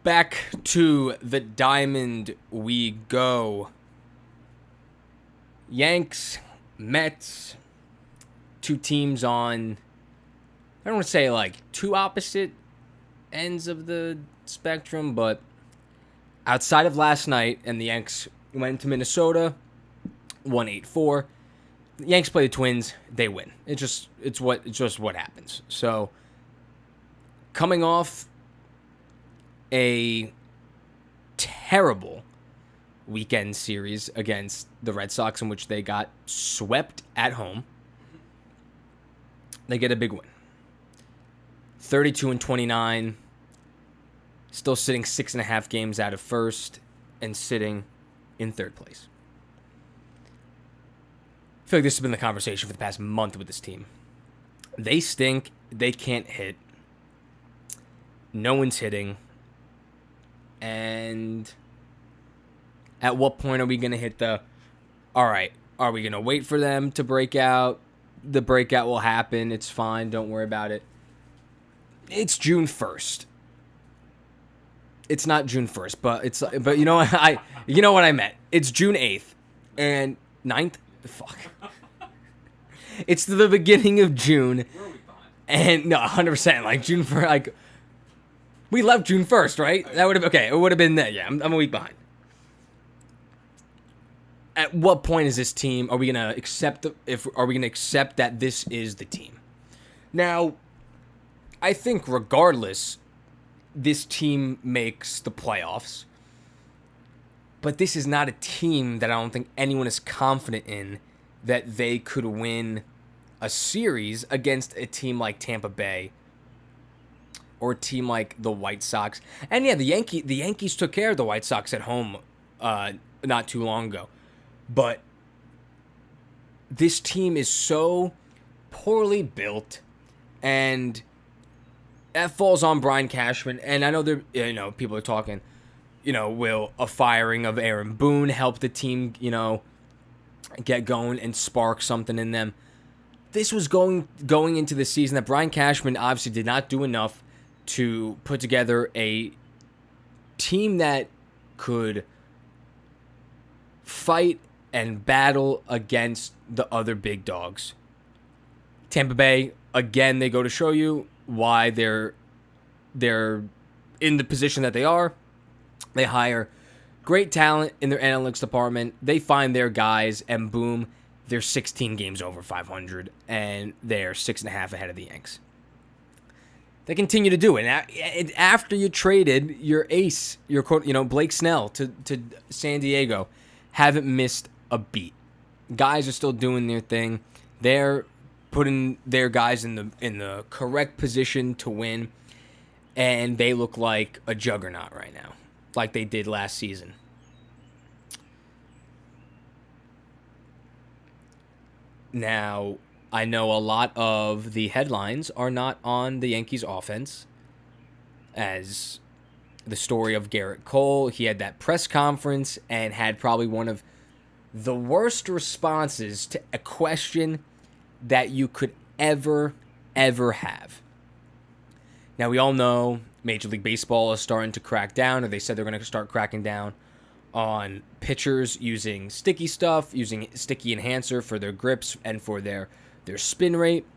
Back to the diamond we go. Yanks, Mets, two teams on, I don't want to say like two opposite ends of the spectrum, but outside of last night, and the Yanks went to Minnesota, won 8-4. The Yanks play the Twins, they win. It's just what happens. So, coming off a terrible weekend series against the Red Sox in which they got swept at home, they get a big win. 32-29, still sitting 6.5 games out of first and sitting in third place. I feel like this has been the conversation for the past month with this team. They stink. They can't hit. No one's hitting. And at what point are we going to hit all right, are we going to wait for them to break out? The breakout will happen. It's fine. Don't worry about it. It's June 1st. It's not June 1st, but you know what you know what I meant. It's June 8th and 9th. Fuck. It's the beginning of June. And no, 100%. Like June 1st, like we left June 1st, right? That would have okay. It would have been that. Yeah, I'm a week behind. At what point is this team? Are we gonna accept that this is the team? Now, I think regardless, this team makes the playoffs. But this is not a team that I don't think anyone is confident in that they could win a series against a team like Tampa Bay or a team like the White Sox. And yeah, the Yankees took care of the White Sox at home not too long ago. But this team is so poorly built, and that falls on Brian Cashman. And I know people are talking, will a firing of Aaron Boone help the team, get going and spark something in them? This was going into the season that Brian Cashman obviously did not do enough to put together a team that could fight and battle against the other big dogs. Tampa Bay, again, they go to show you why they're in the position that they are. They hire great talent in their analytics department. They find their guys, and boom, they're 16 games over 500, and they're 6.5 ahead of the Yanks. They continue to do it. After you traded your ace, your Blake Snell to San Diego, haven't missed a beat. Guys are still doing their thing. They're putting their guys in the correct position to win, and they look like a juggernaut right now, like they did last season. Now, I know a lot of the headlines are not on the Yankees offense, as the story of Gerrit Cole. He had that press conference and had probably one of the worst responses to a question that you could ever have. Now, we all know Major League Baseball is starting to crack down, or they said they're going to start cracking down on pitchers using sticky stuff, using sticky enhancer for their grips and for their spin rate.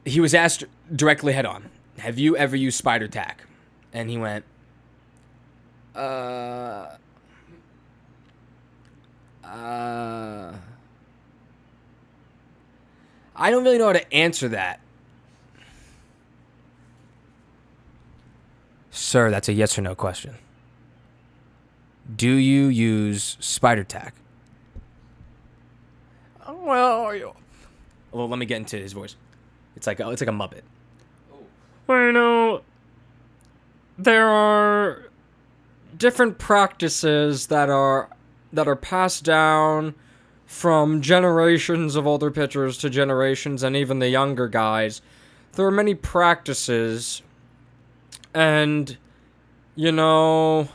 He was asked directly head on, have you ever used spider tack? And he went, I don't really know how to answer that. Sir, that's a yes or no question. Do you use spider tack? Well, let me get into his voice. It's like a Muppet. Well, there are different practices that are passed down from generations of older pitchers to generations and even the younger guys. There are many practices, and if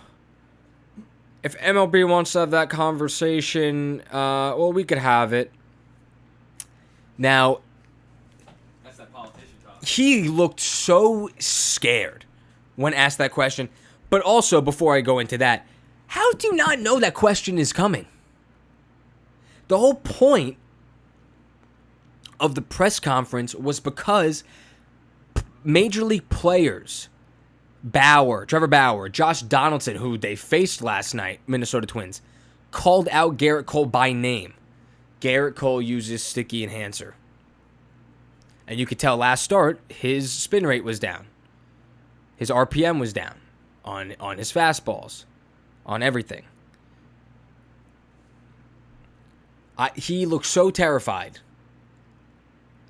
MLB wants to have that conversation, we could have it. Now, that's that politician talk. He looked so scared when asked that question. But also, before I go into that, how do you not know that question is coming? The whole point of the press conference was because major league players, Trevor Bauer, Josh Donaldson, who they faced last night, Minnesota Twins, called out Gerrit Cole by name. Gerrit Cole uses sticky enhancer. And you could tell last start, his spin rate was down. His RPM was down on his fastballs, on everything. He looked so terrified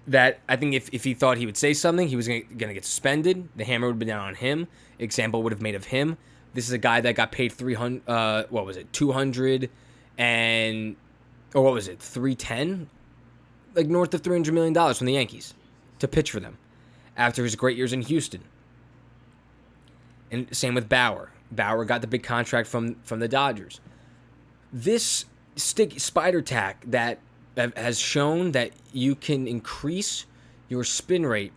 that I think if he thought he would say something, he was going to get suspended. The hammer would have been down on him. Example would have made of him. This is a guy that got paid 200 and, or what was it, 310? Like north of $300 million from the Yankees to pitch for them after his great years in Houston. And same with Bauer. Bauer got the big contract from the Dodgers. This spider tack that has shown that you can increase your spin rate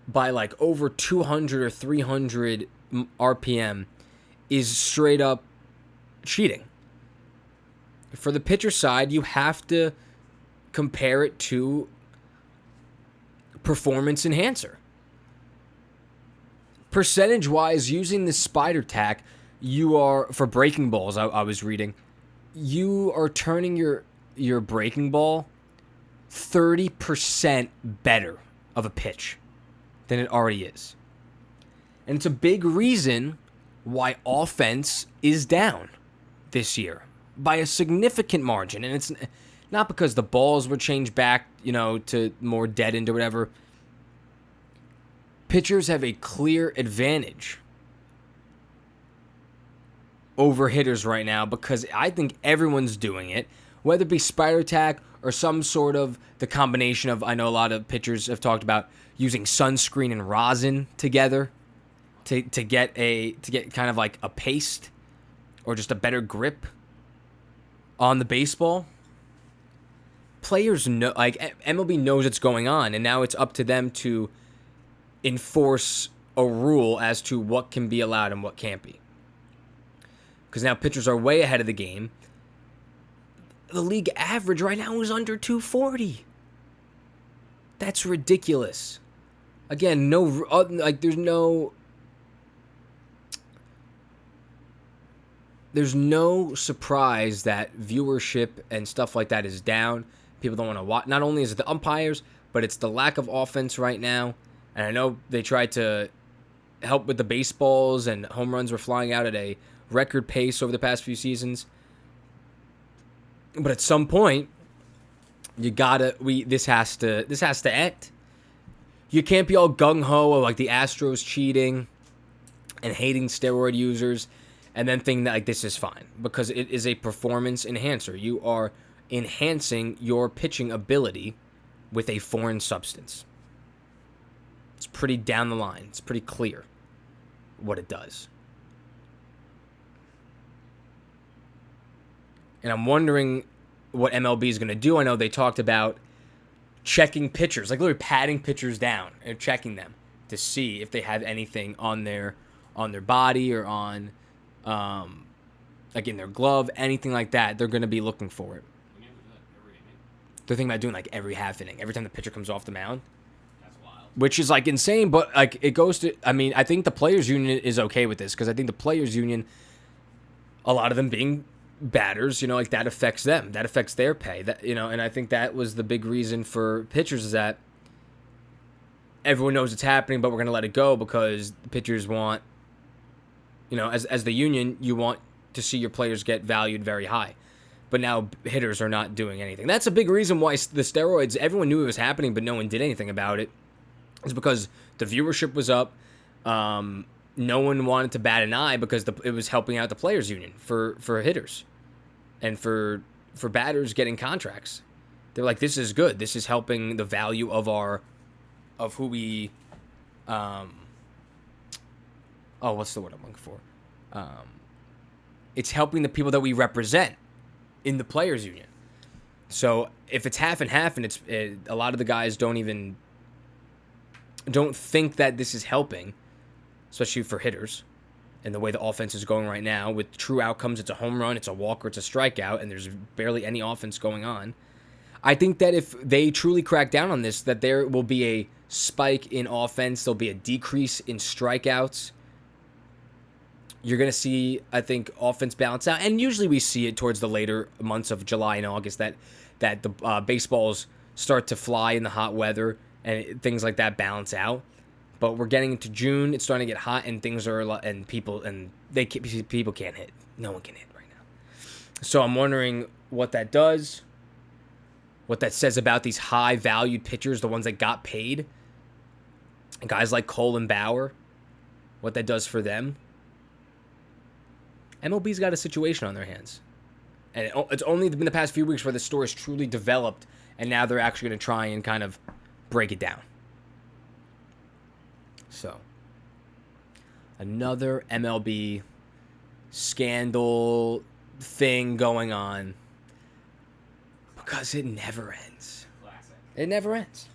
by like over 200 or 300 RPM is straight up cheating. For the pitcher side, you have to compare it to performance enhancer. Percentage-wise, using the spider tack, you are, for breaking balls, I was reading, you are turning your breaking ball 30% better of a pitch than it already is. And it's a big reason why offense is down this year by a significant margin. And it's not because the balls were changed back, to more deadened or whatever. Pitchers have a clear advantage over hitters right now because I think everyone's doing it, whether it be spider tack or some sort of the combination of, I know a lot of pitchers have talked about using sunscreen and rosin together to get kind of like a paste or just a better grip on the baseball. Players know, like MLB knows what's going on, and now it's up to them to enforce a rule as to what can be allowed and what can't be. Because now pitchers are way ahead of the game. The league average right now is under 240. That's ridiculous. Again, there's no surprise that viewership and stuff like that is down. People don't want to watch. Not only is it the umpires, but it's the lack of offense right now. And I know they tried to help with the baseballs and home runs were flying out at a record pace over the past few seasons. But at some point, this has to end. You can't be all gung-ho of like the Astros cheating and hating steroid users and then think that like this is fine because it is a performance enhancer. You are enhancing your pitching ability with a foreign substance. It's pretty down the line. It's pretty clear what it does. And I'm wondering what MLB is going to do. I know they talked about checking pitchers, like literally patting pitchers down and checking them to see if they have anything on their body or on, like in their glove, anything like that. They're going to be looking for it. They're thinking about doing like every half inning, every time the pitcher comes off the mound. That's wild. Which is like insane, but like it goes to, I mean, I think the players union is okay with this because I think the players union, a lot of them being batters, like that affects them. That affects their pay. That, and I think that was the big reason for pitchers is that everyone knows it's happening, but we're going to let it go because the pitchers want, as the union, you want to see your players get valued very high. But now hitters are not doing anything. That's a big reason why the steroids, everyone knew it was happening, but no one did anything about it. It's because the viewership was up. No one wanted to bat an eye because it was helping out the players union for hitters and for batters getting contracts. They're like, this is good. This is helping the value of who we, what's the word I'm looking for? It's helping the people that we represent in the players union. So if it's half and half, and a lot of the guys don't think that this is helping, especially for hitters. And the way the offense is going right now, with true outcomes, it's a home run, it's a walk, or it's a strikeout, and there's barely any offense going on. I think that if they truly crack down on this, that there will be a spike in offense, there'll be a decrease in strikeouts. You're going to see, I think, offense balance out. And usually we see it towards the later months of July and August that the baseballs start to fly in the hot weather and things like that balance out. But we're getting into June. It's starting to get hot, and things are people can't hit. No one can hit right now. So I'm wondering what that does, what that says about these high-valued pitchers, the ones that got paid, guys like Cole and Bauer, what that does for them. MLB's got a situation on their hands, and it's only been the past few weeks where the story's truly developed, and now they're actually going to try and kind of break it down. So, another MLB scandal thing going on because it never ends. Classic. It never ends.